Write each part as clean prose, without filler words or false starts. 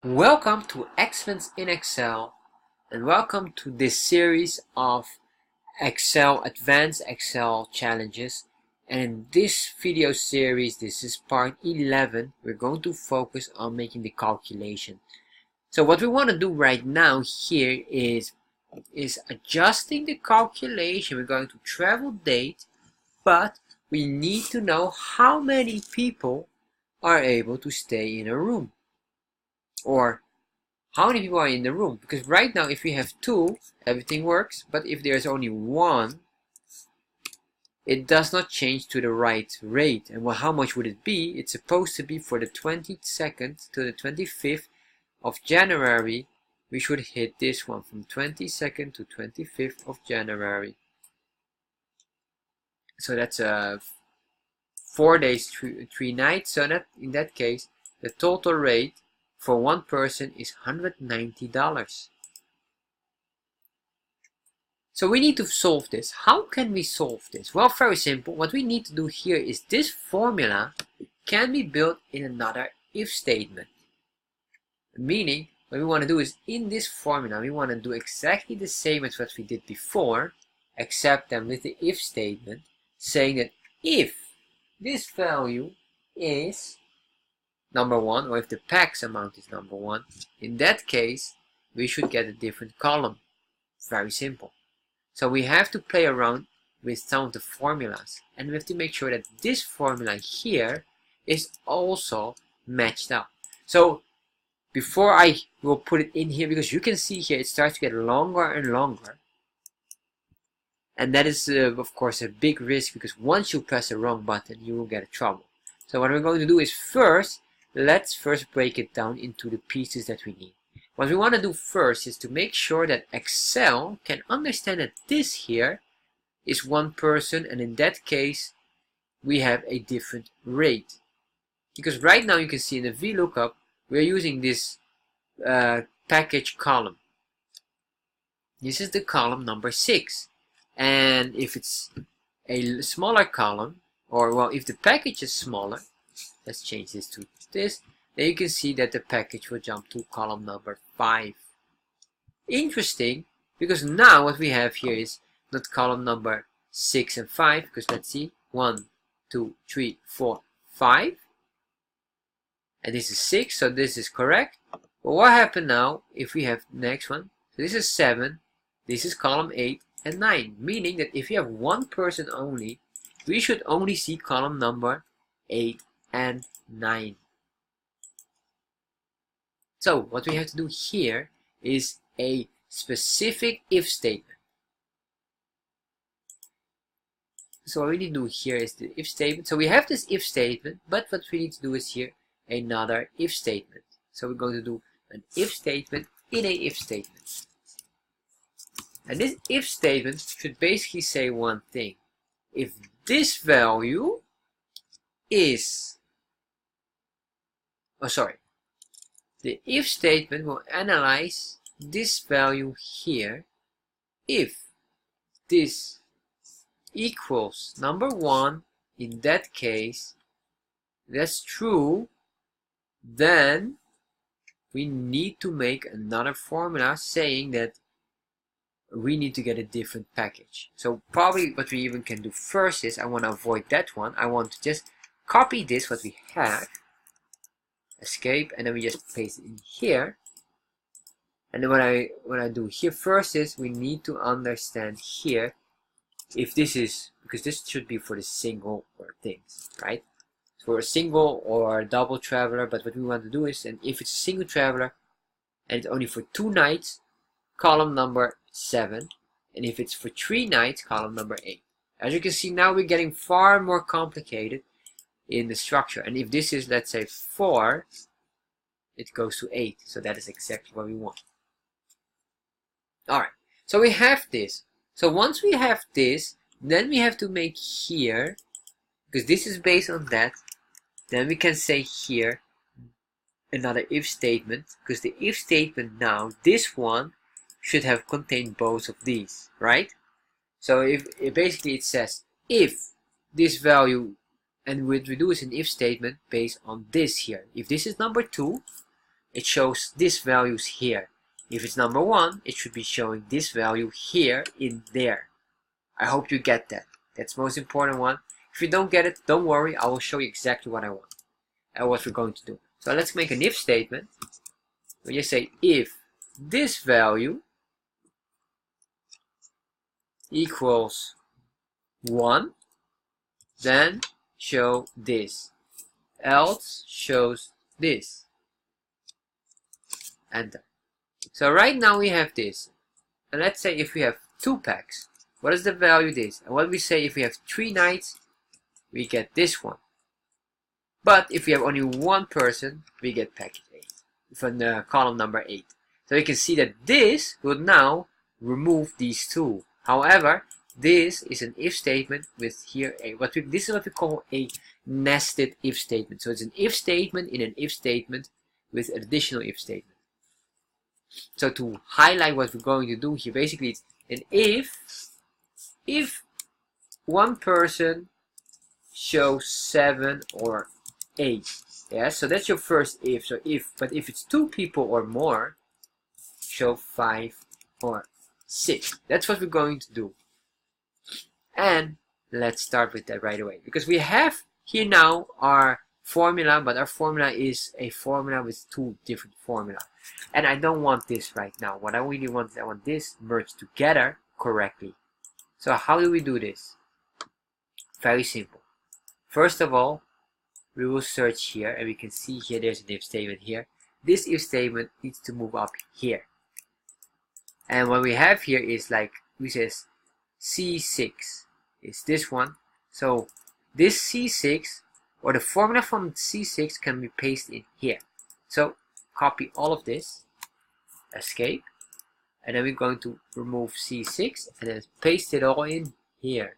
Welcome to Excellence in Excel, and welcome to this series of Advanced Excel challenges. And in this video series, this is part 11, we're going to focus on making the calculation. So what we want to do right now here is adjusting the calculation. We're going to travel date, but we need to know how many people are able to stay in a room, or how many people are in the room. Because right now if we have 2, everything works, but if there's only 1, it does not change to the right rate. And how much would it be? It's supposed to be for the 22nd to the 25th of January. We should hit this one from 22nd to 25th of January. So that's 4 days, 3 nights. So that in that case, the total rate for one person is $190. So we need to solve this. How can we solve this? Well, very simple. What we need to do here is this formula can be built in another if statement. Meaning, what we want to do is in this formula, we want to do exactly the same as what we did before, except then with the if statement, saying that if this value is number 1, or if the PAX amount is number 1, in that case, we should get a different column. Very simple. So we have to play around with some of the formulas, and we have to make sure that this formula here is also matched up. So before I will put it in here, because you can see here it starts to get longer and longer, and that is of course a big risk, because once you press the wrong button you will get in trouble. So what we're going to do is let's first break it down into the pieces that we need. What we want to do first is to make sure that Excel can understand that this here is one person, and in that case we have a different rate. Because right now you can see in the VLOOKUP we're using this package column. This is the column number 6, and if it's a smaller column, or well, if the package is smaller, let's change this to this, then you can see that the package will jump to column number 5. Interesting, because now what we have here is not column number 6 and 5, because let's see, 1, 2, 3, 4, 5, and this is 6, so this is correct. But what happened now if we have the next one? So this is 7, this is column 8 and 9, meaning that if you have one person only, we should only see column number 8 and 9. So what we have to do here is a specific if statement. So what we need to do here is the if statement. So we have this if statement, but what we need to do is here another if statement. So we're going to do an if statement in a if statement. And this if statement should basically say one thing. If this value is, the if statement will analyze this value here. If this equals number 1, in that case, that's true, then we need to make another formula saying that we need to get a different package. So probably what we even can do first is, I want to avoid that one. I want to just copy this, what we have, escape, and then we just paste it in here. And then what I do here first is we need to understand here if this is, because this should be for the single or things, right? For a single or a double traveler, but what we want to do is, and if it's a single traveler and it's only for 2 nights, column number 7, and if it's for 3 nights, column number 8. As you can see, now we're getting far more complicated in the structure. And if this is, let's say, 4, it goes to 8. So that is exactly what we want. Alright, so we have this. So once we have this, then we have to make here, because this is based on that, then we can say here another if statement, because the if statement now, this one should have contained both of these, right? So if basically it says if this value, and what we do is an if statement based on this here. If this is number 2, it shows this values here. If it's number 1, it should be showing this value here in there. I hope you get that. That's the most important one. If you don't get it, don't worry, I will show you exactly what I want and what we're going to do. So let's make an if statement. We just say if this value equals 1, then show this, else shows this. Enter. So right now we have this, and let's say if we have 2 packs, what is the value this? And what we say if we have 3 knights, we get this one. But if we have only 1 person, we get package 8 from the column number 8. So you can see that this will now remove these 2. However, this is an if statement with here a this is what we call a nested if statement. So it's an if statement in an if statement with an additional if statement. So to highlight what we're going to do here, basically it's an if 1 person shows 7 or 8. Yeah, so that's your first if. So but if it's 2 people or more, show 5 or 6. That's what we're going to do. And let's start with that right away, because we have here now our formula, but our formula is a formula with 2 different formulas, and I don't want this right now. What I really want is I want this merged together correctly. So how do we do this? Very simple. First of all, we will search here, and we can see here there's an if statement here. This if statement needs to move up here, and what we have here is like we says C6 is this one. So this C6 or the formula from C6 can be pasted in here. So copy all of this, escape, and then we're going to remove C6 and then paste it all in here.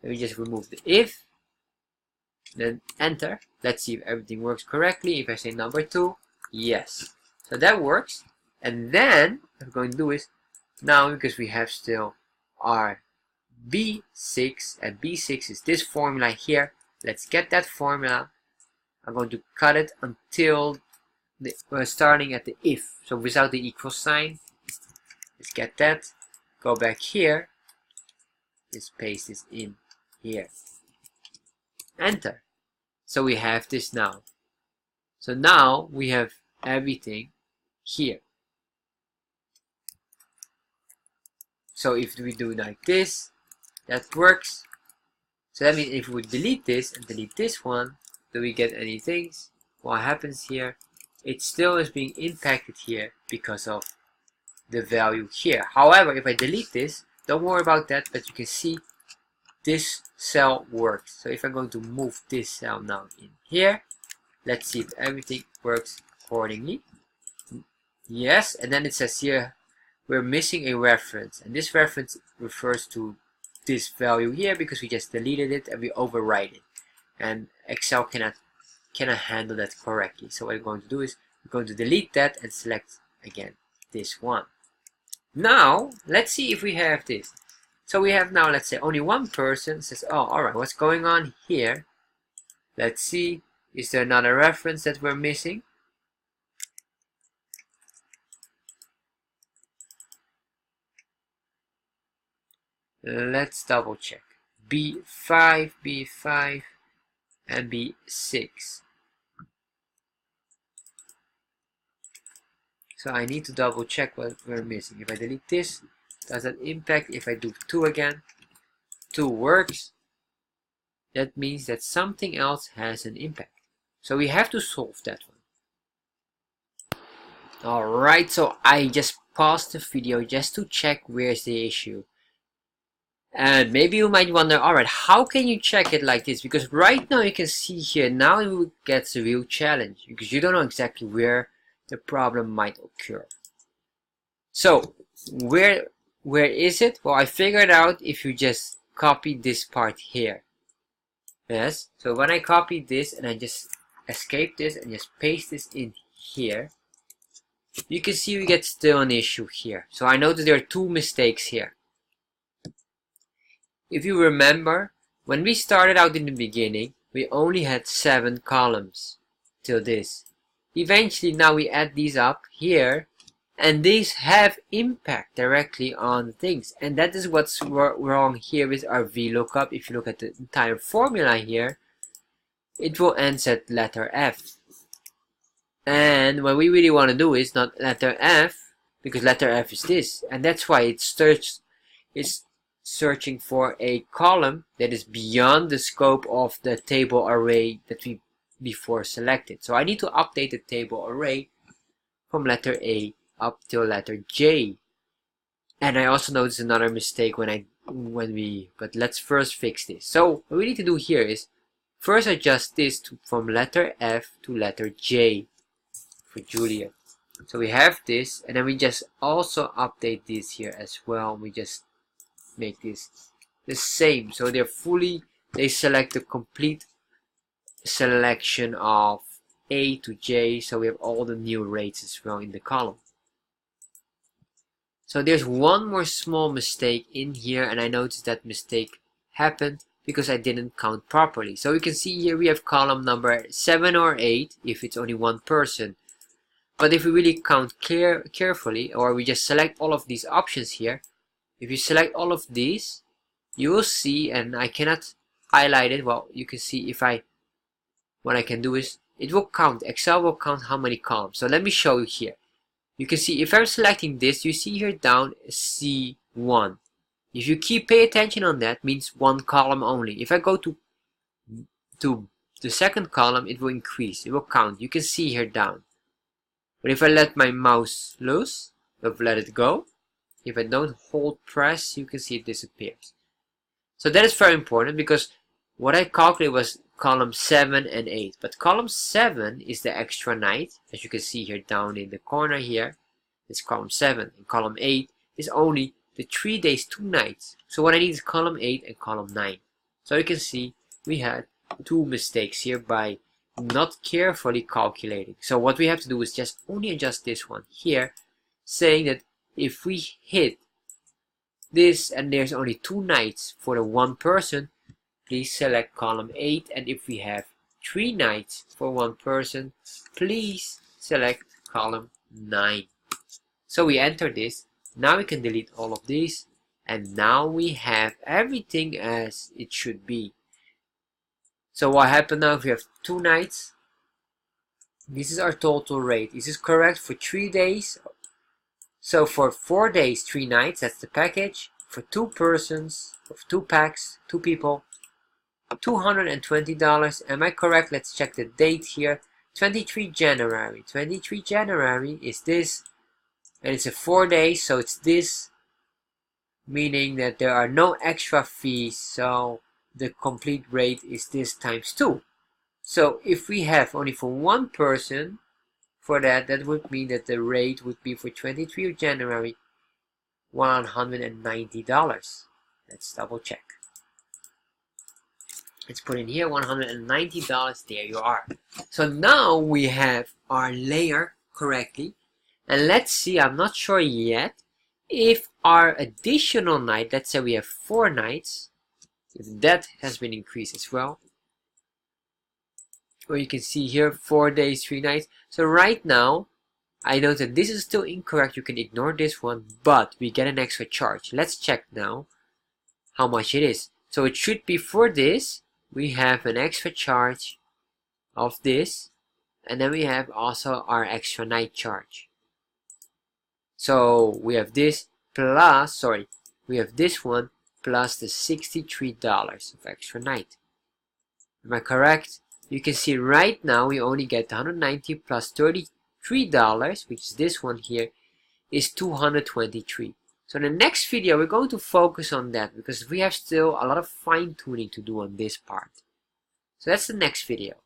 Then we just remove the if, then enter. Let's see if everything works correctly. If I say number 2, yes. So that works. And then what we're going to do is now, because we have still our B6, and B6 is this formula here, let's get that formula. I'm going to cut it until we're starting at the if, so without the equal sign. Let's get that, go back here, just paste this in here, enter. So we have this now. So now we have everything here. So if we do like this, that works. So that means if we delete this and delete this one, do we get any things? What happens here? It still is being impacted here because of the value here. However, if I delete this, don't worry about that, but you can see this cell works. So if I'm going to move this cell now in here, let's see if everything works accordingly. Yes, and then it says here we're missing a reference, and this reference refers to this value here because we just deleted it and we overwrite it, and Excel cannot handle that correctly. So what we're going to do is we're going to delete that and select again this one. Now let's see if we have this. So we have now, let's say only 1 person says, oh, alright, what's going on here? Let's see, is there another reference that we're missing? Let's double check. B5, B5, and B6. So I need to double check what we're missing. If I delete this, does that impact? If I do 2 again, 2 works. That means that something else has an impact. So we have to solve that one. Alright, so I just paused the video just to check where's the issue. And maybe you might wonder, alright, how can you check it like this? Because right now you can see here, now it gets a real challenge because you don't know exactly where the problem might occur. So where is it? Well, I figured out if you just copy this part here. Yes, so when I copy this and I just escape this and just paste this in here, you can see we get still an issue here. So I noticed there are 2 mistakes here. If you remember, when we started out in the beginning, we only had 7 columns till this. eventually now we add these up here, and these have impact directly on things. And that is what's wrong here with our VLOOKUP. If you look at the entire formula here, it will end at letter F. And what we really want to do is not letter F, because letter F is this. And that's why it's searching for a column that is beyond the scope of the table array that we before selected. So I need to update the table array from letter A up till letter J. And I also noticed another mistake but let's first fix this. So what we need to do here is first adjust this from letter F to letter J for Julia. So we have this, and then we just also update this here as well. We just make this the same, so they select the complete selection of A to J, so we have all the new rates as well in the column. So there's one more small mistake in here, and I noticed that mistake happened because I didn't count properly. So you can see here we have column number 7 or 8 if it's only one person. But if we really count carefully, or we just select all of these options here, if you select all of these, you will see, and I cannot highlight it, well, you can see what I can do is, it will count, Excel will count how many columns. So let me show you here. You can see if I'm selecting this, you see here down C1. If you pay attention on that, means one column only. If I go to the second column, it will increase, it will count. You can see here down. But if I let my mouse loose, let it go, if I don't hold press, you can see it disappears. So that is very important, because what I calculated was column 7 and 8. But column 7 is the extra night, as you can see here down in the corner here. It's column 7. And column 8 is only the 3 days, 2 nights. So what I need is column 8 and column 9. So you can see we had 2 mistakes here by not carefully calculating. So what we have to do is just only adjust this one here, saying that if we hit this and there's only 2 nights for the one person, please select column 8, and if we have 3 nights for one person, please select column 9. So we enter this. Now we can delete all of these, and now we have everything as it should be. So what happened now if we have 2 nights? This is our total rate. This is correct for 3 days. So for 4 days, 3 nights, that's the package. For 2 persons, for 2 packs, 2 people, $220. Am I correct? Let's check the date here. 23 January. 23 January is this. And it's a 4 days, so it's this. Meaning that there are no extra fees. So the complete rate is this times 2. So if we have only for one person, for that would mean that the rate would be for 23 January, $190. Let's double check. Let's put in here $190. There you are. So now we have our layer correctly. And let's see, I'm not sure yet if our additional night, let's say we have 4 nights, if that has been increased as well. Or you can see here 4 days, 3 nights. So right now, I know that this is still incorrect. You can ignore this one, but we get an extra charge. Let's check now how much it is. So it should be for this, we have an extra charge of this, and then we have also our extra night charge. So we have this plus, we have this one plus the $63 of extra night. Am I correct? You can see right now we only get $190 plus $33, which is this one here, is $223. So in the next video we're going to focus on that, because we have still a lot of fine-tuning to do on this part. So that's the next video.